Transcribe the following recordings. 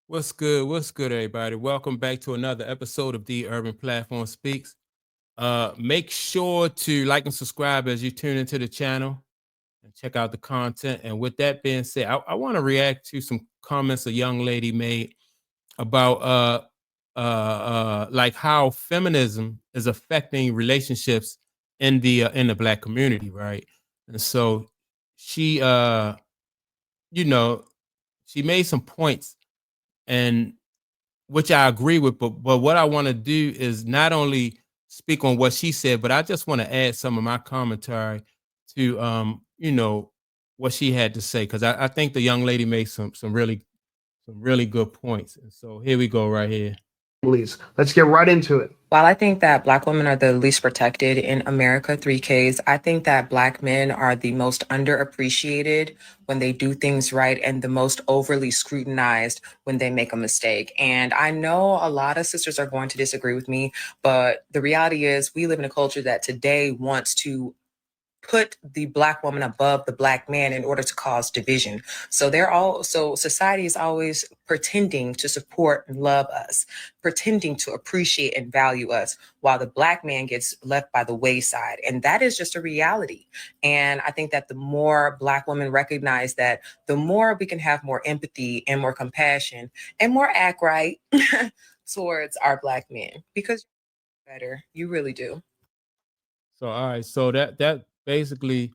What's good? What's good, everybody? Welcome back to another episode of The Urban Platform Speaks. Make sure to like and subscribe as you tune into the channel and check out the content. And with that being said, I want to react to some comments a young lady made about like how feminism is affecting relationships in the black community, right? And so she you know she made some points and which I agree with, but what I want to do is not only speak on what she said, but I just want to add some of my commentary to what she had to say because I think the young lady made some really good points. And so here we go right here. Please, let's get right into it. While I think that Black women are the least protected in America, 3Ks, I think that Black men are the most underappreciated when they do things right and the most overly scrutinized when they make a mistake. And I know a lot of sisters are going to disagree with me, but the reality is we live in a culture that today wants to put the Black woman above the Black man in order to cause division. So society is always pretending to support and love us, pretending to appreciate and value us, while the Black man gets left by the wayside. And that is just a reality. And I think that the more Black women recognize that, the more we can have more empathy and more compassion and more act right towards our Black men, because better, you really do. So all right, so that basically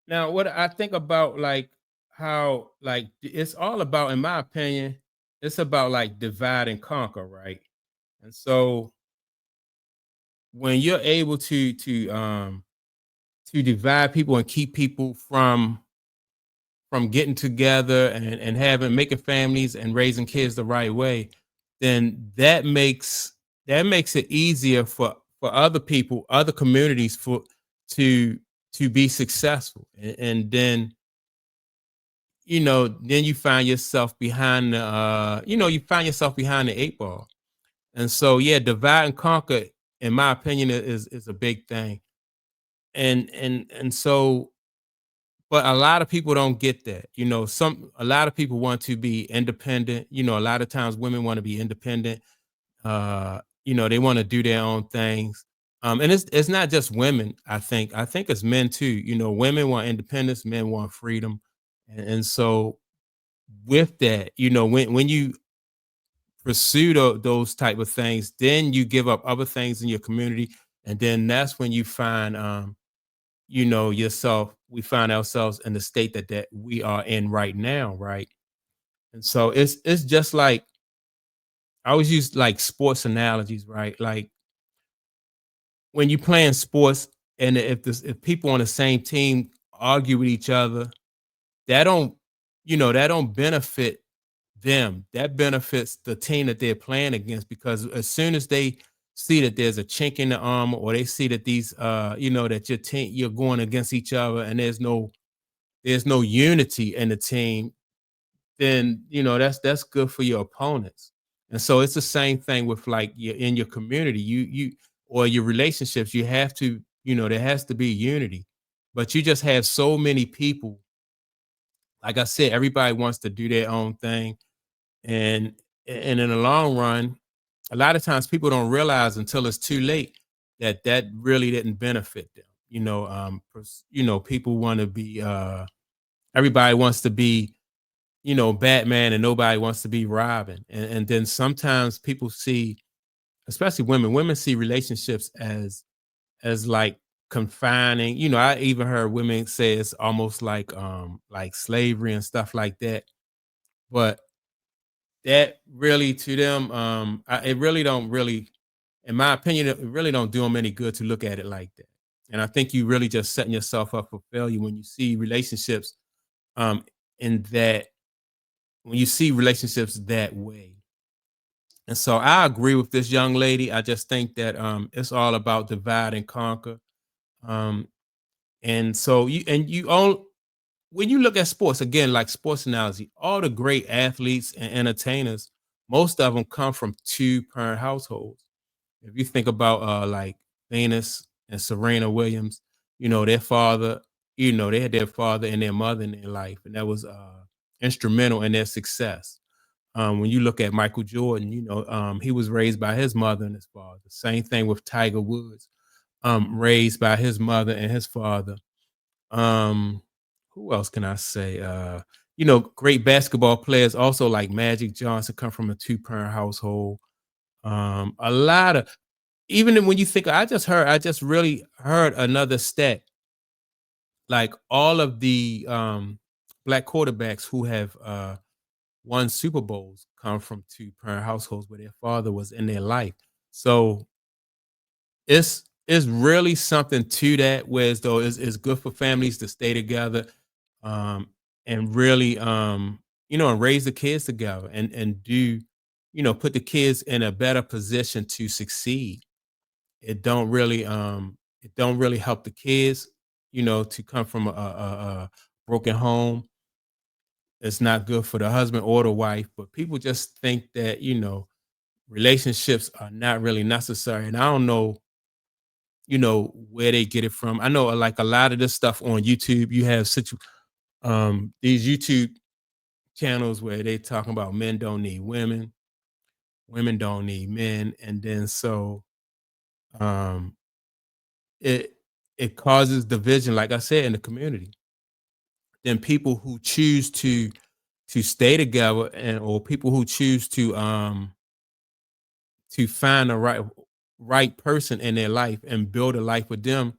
now what I think about like how like it's all about, in my opinion, it's about like divide and conquer, right? And so when you're able to divide people and keep people from getting together and having making families and raising kids the right way, then that makes it easier for other people, other communities to to be successful. And then then you find yourself behind the you find yourself behind the eight ball. And so yeah, divide and conquer, in my opinion, is a big thing. And so but a lot of people don't get that. A lot of people want to be independent. A lot of times women want to be independent. They want to do their own things. And it's not just women, I think it's men too. Women want independence, men want freedom. And so with that, when you pursue those type of things, then you give up other things in your community. And then that's when you find yourself we find ourselves in the state that we are in right now, right? And so it's just like I always use like sports analogies, right? Like when you playing sports, and if people on the same team argue with each other, that don't benefit them. That benefits the team that they're playing against, because as soon as they see that there's a chink in the armor, or they see that that your team, you're going against each other, and there's no unity in the team, then that's good for your opponents. And so it's the same thing with like in your community, you or your relationships. You have to, there has to be unity, but you just have so many people. Like I said, everybody wants to do their own thing, and in the long run, a lot of times people don't realize until it's too late that really didn't benefit them. People want to be everybody wants to be Batman, and nobody wants to be Robin. And then sometimes people see, especially women see relationships as like confining. I even heard women say it's almost like slavery and stuff like that. But that really to them, it really don't really, in my opinion, it really don't do them any good to look at it like that. And I think you really just setting yourself up for failure when you see relationships um in that when you see relationships that way. And so I agree with this young lady. I just think that it's all about divide and conquer. Um, and so you all when you look at sports, again, like sports analogy, all the great athletes and entertainers, most of them come from two-parent households. If you think about like Venus and Serena Williams, their father, they had their father and their mother in their life, and that was instrumental in their success. When you look at Michael Jordan, he was raised by his mother and his father. Same thing with Tiger Woods, raised by his mother and his father. Um, who else can I say? Great basketball players also like Magic Johnson come from a two-parent household. A lot of even when you think I just really heard another stat. Like all of the black quarterbacks who have won Super Bowls come from two-parent households where their father was in their life. So it's really something to that, whereas though it's good for families to stay together, um, and really and raise the kids together and do, put the kids in a better position to succeed. It don't really help the kids, to come from a broken home. It's not good for the husband or the wife, but people just think that, relationships are not really necessary. And I don't know, where they get it from. I know like a lot of this stuff on YouTube, you have these YouTube channels where they talking about men don't need women, women don't need men, and then so um it it causes division, like I said, in the community. Then people who choose to stay together and or people who choose to find the right person in their life and build a life with them,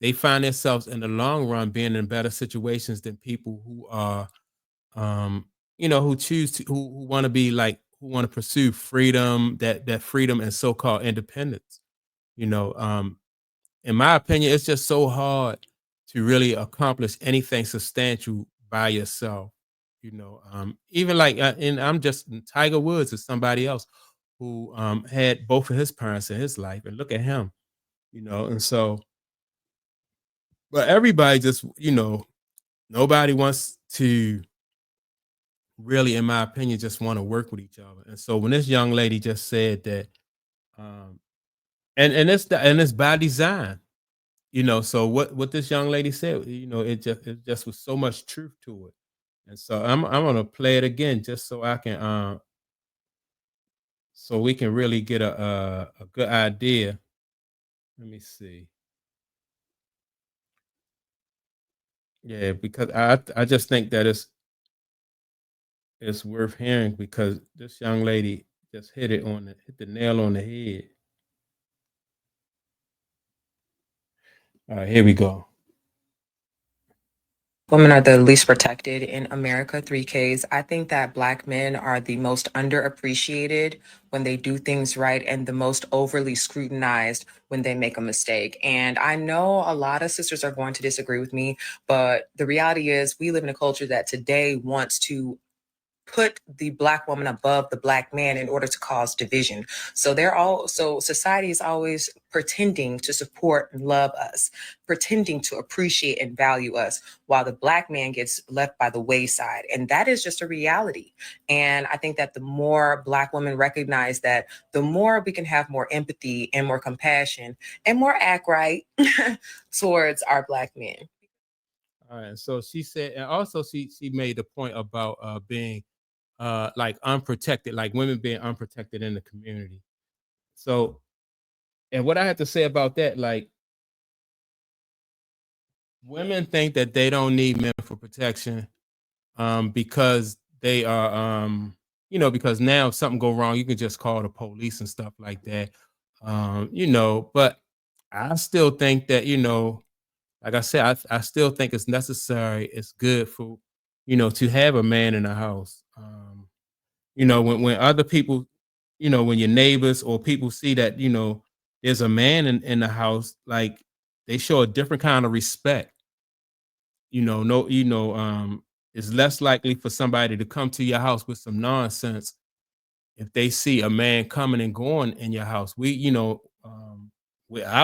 they find themselves in the long run being in better situations than people who are um who choose to who want to be like who want to pursue freedom, that freedom and so-called independence. You know, in my opinion, it's just so hard to really accomplish anything substantial by yourself. Even like, and I'm just Tiger Woods or somebody else who had both of his parents in his life, and look at him. And so, but everybody just, nobody wants to really, in my opinion, just want to work with each other. And so when this young lady just said that, um, and it's by design. So what this young lady said, it just was so much truth to it. And so I'm gonna play it again just so I can so we can really get a good idea. Let me see. Yeah, because I just think that it's worth hearing because this young lady just hit the nail on the head. All right, here we go. Women are the least protected in America, 3Ks. I think that Black men are the most underappreciated when they do things right and the most overly scrutinized when they make a mistake. And I know a lot of sisters are going to disagree with me, but the reality is we live in a culture that today wants to put the Black woman above the Black man in order to cause division. So society is always pretending to support and love us, pretending to appreciate and value us, while the Black man gets left by the wayside. And that is just a reality. And I think that the more Black women recognize that, the more we can have more empathy and more compassion and more act right towards our Black men. All right. So she said, and also she made the point about being like unprotected, like women being unprotected in the community. So, and what I have to say about that, like women think that they don't need men for protection because they are because now if something go wrong, you can just call the police and stuff like that. But I still think that, like I said, I still think it's necessary, it's good for, to have a man in the house. When other people, when your neighbors or people see that, there's a man in the house, like they show a different kind of respect. No, it's less likely for somebody to come to your house with some nonsense if they see a man coming and going in your house. I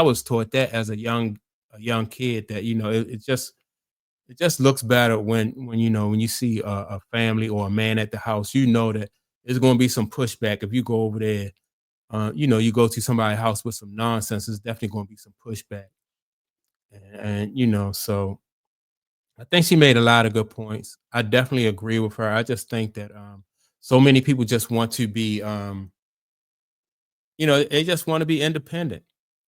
was taught that as a young kid that it just looks better when you see a family or a man at the house. That there's going to be some pushback if you go over there. You go to somebody's house with some nonsense. There's definitely going to be some pushback, and so I think she made a lot of good points. I definitely agree with her. I just think that so many people just want to be, they just want to be independent,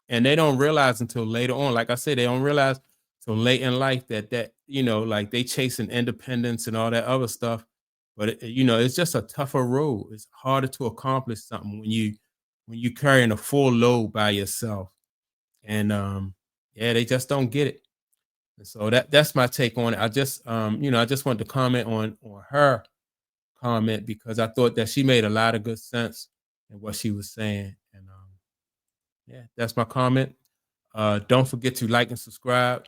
and they don't realize until later on. Like I said, they don't realize till late in life that like they chasing independence and all that other stuff. But it's just a tougher road. It's harder to accomplish something when you carrying a full load by yourself. And yeah, they just don't get it. And so that's my take on it. I just I just wanted to comment on her comment because I thought that she made a lot of good sense in what she was saying. And yeah, that's my comment. Don't forget to like and subscribe.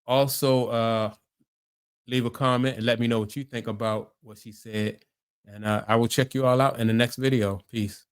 Also, leave a comment and let me know what you think about what she said. And I will check you all out in the next video. Peace.